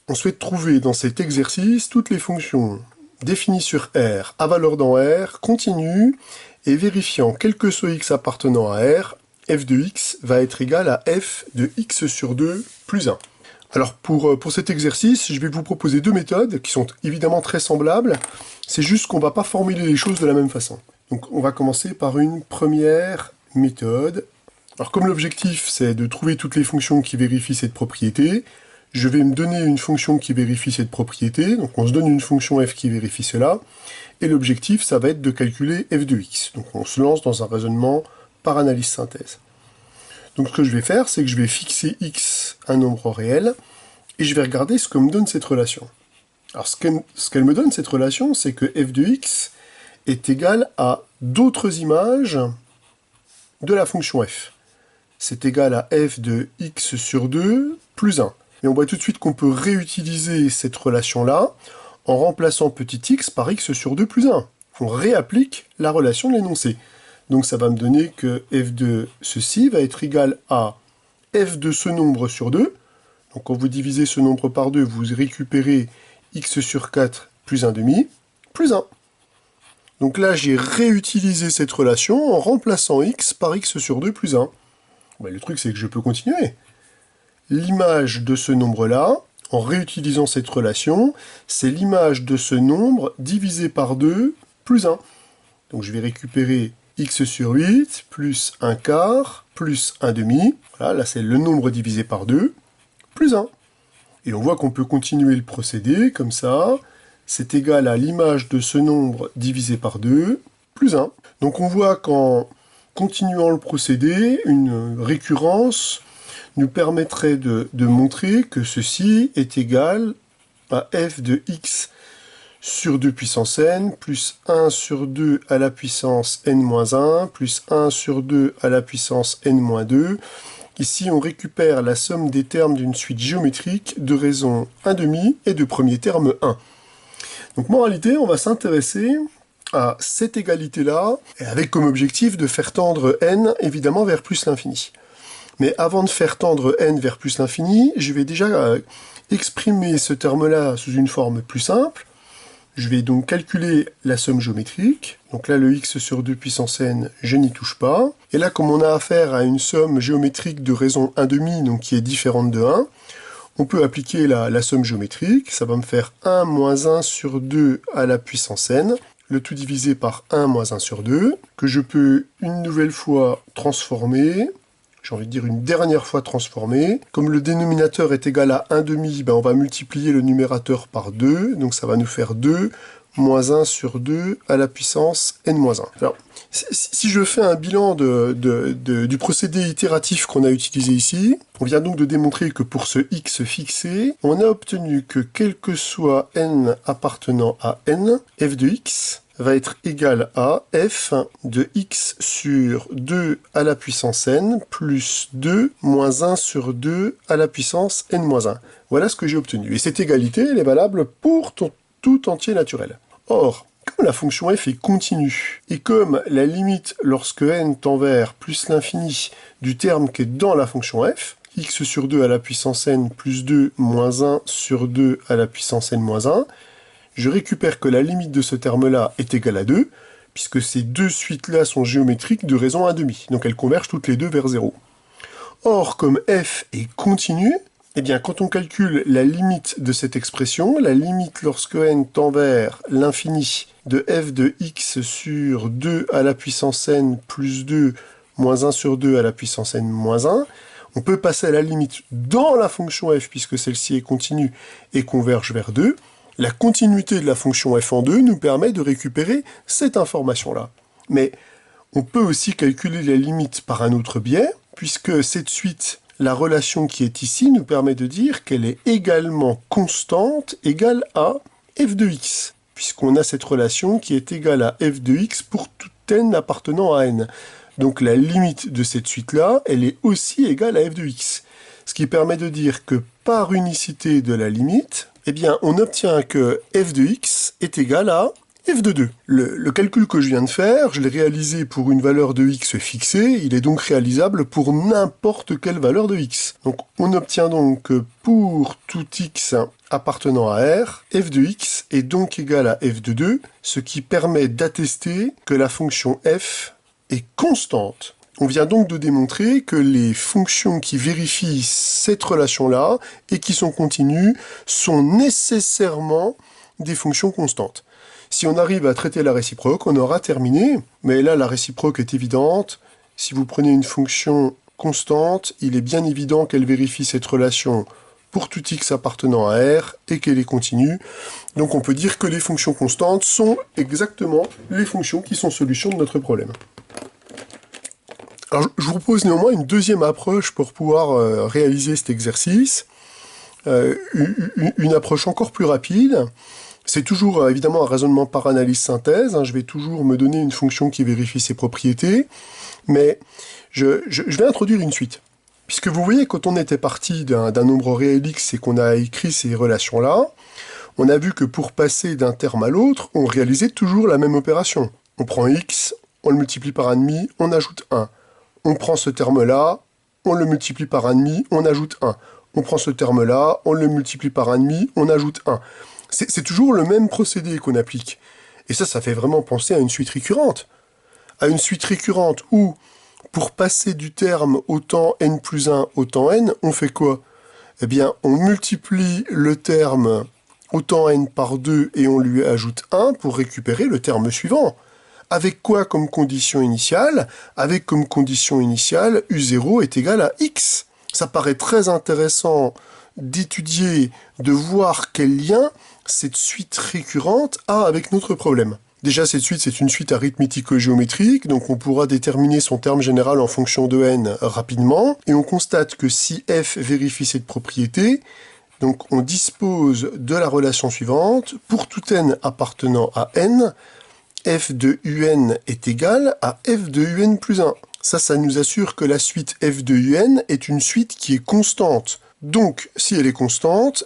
On souhaite trouver dans cet exercice toutes les fonctions définies sur R à valeur dans R, continues, et vérifiant quel que soit x appartenant à R, f de x va être égal à f de x sur 2 plus 1. Alors pour cet exercice, je vais vous proposer deux méthodes qui sont évidemment très semblables, c'est juste qu'on ne va pas formuler les choses de la même façon. Donc on va commencer par une première méthode. Alors comme l'objectif c'est de trouver toutes les fonctions qui vérifient cette propriété, je vais me donner une fonction qui vérifie cette propriété, donc on se donne une fonction f qui vérifie cela, et l'objectif ça va être de calculer f de x. Donc on se lance dans un raisonnement par analyse synthèse. Donc ce que je vais faire, c'est que je vais fixer x un nombre réel, et je vais regarder ce que me donne cette relation. Alors ce qu'elle me donne cette relation, c'est que f de x est égal à d'autres images de la fonction f. C'est égal à f de x sur 2 plus 1. Et on voit tout de suite qu'on peut réutiliser cette relation-là en remplaçant petit x par x sur 2 plus 1. On réapplique la relation de l'énoncé. Donc ça va me donner que f de ceci va être égal à f de ce nombre sur 2. Donc quand vous divisez ce nombre par 2, vous récupérez x sur 4 plus 1 demi, plus 1. Donc là, j'ai réutilisé cette relation en remplaçant x par x sur 2 plus 1. Ben, le truc, c'est que je peux continuer. L'image de ce nombre-là, en réutilisant cette relation, c'est l'image de ce nombre divisé par 2 plus 1. Donc je vais récupérer x sur 8 plus 1 quart plus 1 demi. Voilà, là c'est le nombre divisé par 2 plus 1. Et on voit qu'on peut continuer le procédé comme ça. C'est égal à l'image de ce nombre divisé par 2 plus 1. Donc on voit qu'en continuant le procédé, une récurrence nous permettrait de montrer que ceci est égal à f de x sur 2 puissance n, plus 1 sur 2 à la puissance n-1, plus 1 sur 2 à la puissance n-2. Ici, on récupère la somme des termes d'une suite géométrique de raison 1/2 et de premier terme 1. Donc, moralité, on va s'intéresser à cette égalité-là, avec comme objectif de faire tendre n, évidemment, vers plus l'infini. Mais avant de faire tendre n vers plus l'infini, je vais déjà exprimer ce terme-là sous une forme plus simple. Je vais donc calculer la somme géométrique. Donc là, le x sur 2 puissance n, je n'y touche pas. Et là, comme on a affaire à une somme géométrique de raison 1/2, donc qui est différente de 1, on peut appliquer la somme géométrique. Ça va me faire 1 moins 1 sur 2 à la puissance n, le tout divisé par 1 moins 1 sur 2, que je peux une nouvelle fois transformer. J'ai envie de dire une dernière fois transformé. Comme le dénominateur est égal à 1/2, ben on va multiplier le numérateur par 2, donc ça va nous faire 2 moins 1 sur 2 à la puissance n-1. Alors, si je fais un bilan du procédé itératif qu'on a utilisé ici, on vient donc de démontrer que pour ce x fixé, on a obtenu que quel que soit n appartenant à n, f de x va être égal à f de x sur 2 à la puissance n plus 2 moins 1 sur 2 à la puissance n-1. Voilà ce que j'ai obtenu. Et cette égalité, elle est valable pour tout entier naturel. Or, comme la fonction f est continue, et comme la limite lorsque n tend vers plus l'infini du terme qui est dans la fonction f, x sur 2 à la puissance n plus 2 moins 1 sur 2 à la puissance n-1, je récupère que la limite de ce terme-là est égale à 2, puisque ces deux suites-là sont géométriques de raison 1/2, donc elles convergent toutes les deux vers 0. Or, comme f est continue, eh bien, quand on calcule la limite de cette expression, la limite lorsque n tend vers l'infini de f de x sur 2 à la puissance n plus 2 moins 1 sur 2 à la puissance n-1, on peut passer à la limite dans la fonction f, puisque celle-ci est continue et converge vers 2, la continuité de la fonction f en 2 nous permet de récupérer cette information-là. Mais on peut aussi calculer la limite par un autre biais, puisque cette suite, la relation qui est ici, nous permet de dire qu'elle est également constante, égale à f de x, puisqu'on a cette relation qui est égale à f de x pour tout n appartenant à n. Donc la limite de cette suite-là, elle est aussi égale à f de x. Ce qui permet de dire que par unicité de la limite, eh bien, on obtient que f de x est égal à f de 2. Le calcul que je viens de faire, je l'ai réalisé pour une valeur de x fixée, il est donc réalisable pour n'importe quelle valeur de x. Donc on obtient donc que pour tout x appartenant à R, f de x est donc égal à f de 2, ce qui permet d'attester que la fonction f est constante. On vient donc de démontrer que les fonctions qui vérifient cette relation-là et qui sont continues sont nécessairement des fonctions constantes. Si on arrive à traiter la réciproque, on aura terminé, mais là la réciproque est évidente. Si vous prenez une fonction constante, il est bien évident qu'elle vérifie cette relation pour tout x appartenant à R et qu'elle est continue. Donc on peut dire que les fonctions constantes sont exactement les fonctions qui sont solution de notre problème. Alors je vous propose néanmoins une deuxième approche pour pouvoir réaliser cet exercice, une approche encore plus rapide. C'est toujours évidemment un raisonnement par analyse-synthèse, je vais toujours me donner une fonction qui vérifie ses propriétés, mais je vais introduire une suite. Puisque vous voyez, quand on était parti d'un nombre réel x et qu'on a écrit ces relations-là, on a vu que pour passer d'un terme à l'autre, on réalisait toujours la même opération. On prend x, on le multiplie par 1,5, on ajoute 1. On prend ce terme-là, on le multiplie par 1,5, on ajoute 1. On prend ce terme-là, on le multiplie par 1,5, on ajoute 1. C'est toujours le même procédé qu'on applique. Et ça fait vraiment penser à une suite récurrente. À une suite récurrente où, pour passer du terme au temps n plus 1 au temps n, on fait quoi? Eh bien, on multiplie le terme au temps n par 2 et on lui ajoute 1 pour récupérer le terme suivant. Avec quoi comme condition initiale? Avec comme condition initiale, u0 est égal à x. Ça paraît très intéressant d'étudier, de voir quel lien cette suite récurrente a avec notre problème. Déjà, cette suite, c'est une suite arithmético-géométrique, donc on pourra déterminer son terme général en fonction de n rapidement, et on constate que si f vérifie cette propriété, donc on dispose de la relation suivante, pour tout n appartenant à n, f de un est égal à f de un plus 1. Ça nous assure que la suite f de un est une suite qui est constante. Donc, si elle est constante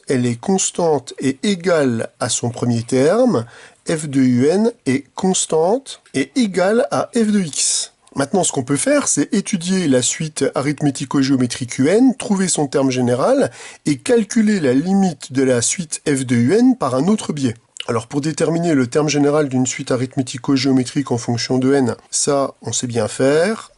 et égale à son premier terme, f de un est constante et égale à f de x. Maintenant, ce qu'on peut faire, c'est étudier la suite arithmético-géométrique un, trouver son terme général et calculer la limite de la suite f de un par un autre biais. Alors, pour déterminer le terme général d'une suite arithmético-géométrique en fonction de n, ça, on sait bien faire.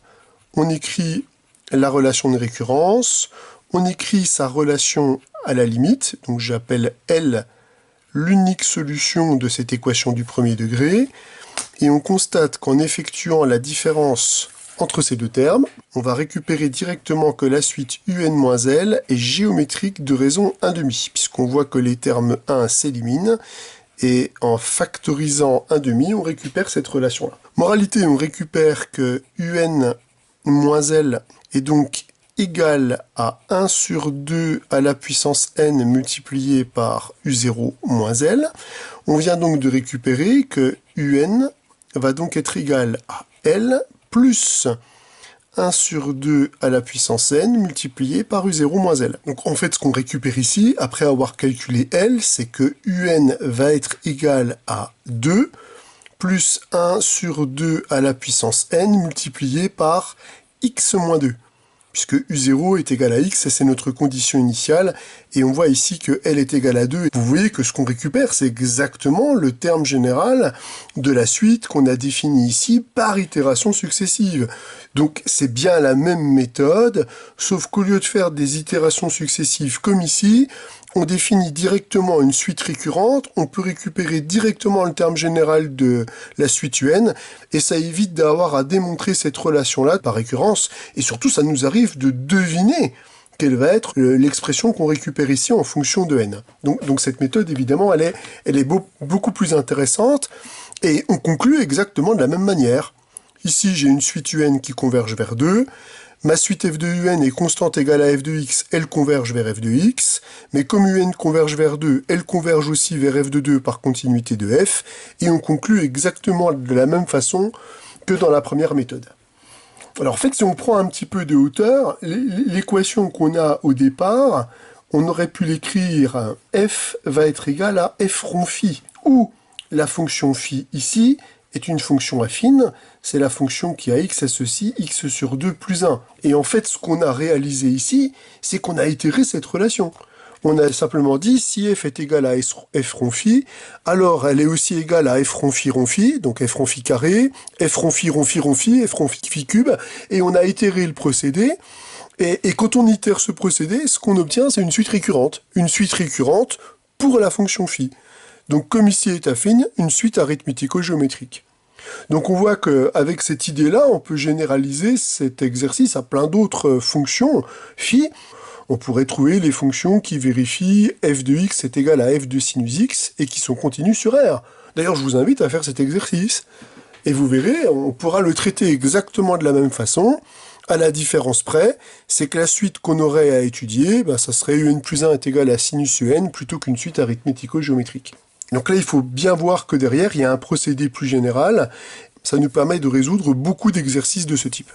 On écrit la relation de récurrence, on écrit sa relation à la limite, donc j'appelle L l'unique solution de cette équation du premier degré, et on constate qu'en effectuant la différence entre ces deux termes, on va récupérer directement que la suite un-L est géométrique de raison 1,5, puisqu'on voit que les termes 1 s'éliminent, et en factorisant 1,5, on récupère cette relation-là. Moralité, on récupère que un-L est donc égal à 1 sur 2 à la puissance n multiplié par u0 moins L. On vient donc de récupérer que un va donc être égal à L plus 1 sur 2 à la puissance n multiplié par u0 moins L. Donc en fait, ce qu'on récupère ici, après avoir calculé L, c'est que un va être égal à 2 plus 1 sur 2 à la puissance n multiplié par x moins 2. Puisque u0 est égal à x, c'est notre condition initiale, et on voit ici que L est égal à 2. Vous voyez que ce qu'on récupère, c'est exactement le terme général de la suite qu'on a défini ici par itération successive. Donc c'est bien la même méthode, sauf qu'au lieu de faire des itérations successives comme ici, on définit directement une suite récurrente, on peut récupérer directement le terme général de la suite un, et ça évite d'avoir à démontrer cette relation-là par récurrence, et surtout ça nous arrive de deviner quelle va être l'expression qu'on récupère ici en fonction de n. Donc cette méthode, évidemment, elle est beaucoup plus intéressante, et on conclut exactement de la même manière. Ici, j'ai une suite un qui converge vers 2, ma suite f de un est constante égale à f de x, elle converge vers f de x, mais comme un converge vers 2, elle converge aussi vers f de 2 par continuité de f, et on conclut exactement de la même façon que dans la première méthode. Alors en fait, si on prend un petit peu de hauteur, l'équation qu'on a au départ, on aurait pu l'écrire f va être égal à f rond phi, où la fonction phi ici est une fonction affine, c'est la fonction qui a x associe x sur 2 plus 1. Et en fait, ce qu'on a réalisé ici, c'est qu'on a itéré cette relation. On a simplement dit, si f est égal à f rond phi, alors elle est aussi égale à f rond phi, donc f rond phi carré, f rond phi, f rond phi cube, et on a itéré le procédé. Et quand on itère ce procédé, ce qu'on obtient, c'est une suite récurrente. Une suite récurrente pour la fonction phi. Donc, comme ici est affine, une suite arithmético-géométrique. Donc, on voit qu'avec cette idée-là, on peut généraliser cet exercice à plein d'autres fonctions phi. On pourrait trouver les fonctions qui vérifient f de x est égal à f de sinus x et qui sont continues sur R. D'ailleurs, je vous invite à faire cet exercice. Et vous verrez, on pourra le traiter exactement de la même façon. À la différence près, c'est que la suite qu'on aurait à étudier, ça serait un plus 1 est égal à sinus un plutôt qu'une suite arithmético-géométrique. Donc là, il faut bien voir que derrière, il y a un procédé plus général. Ça nous permet de résoudre beaucoup d'exercices de ce type.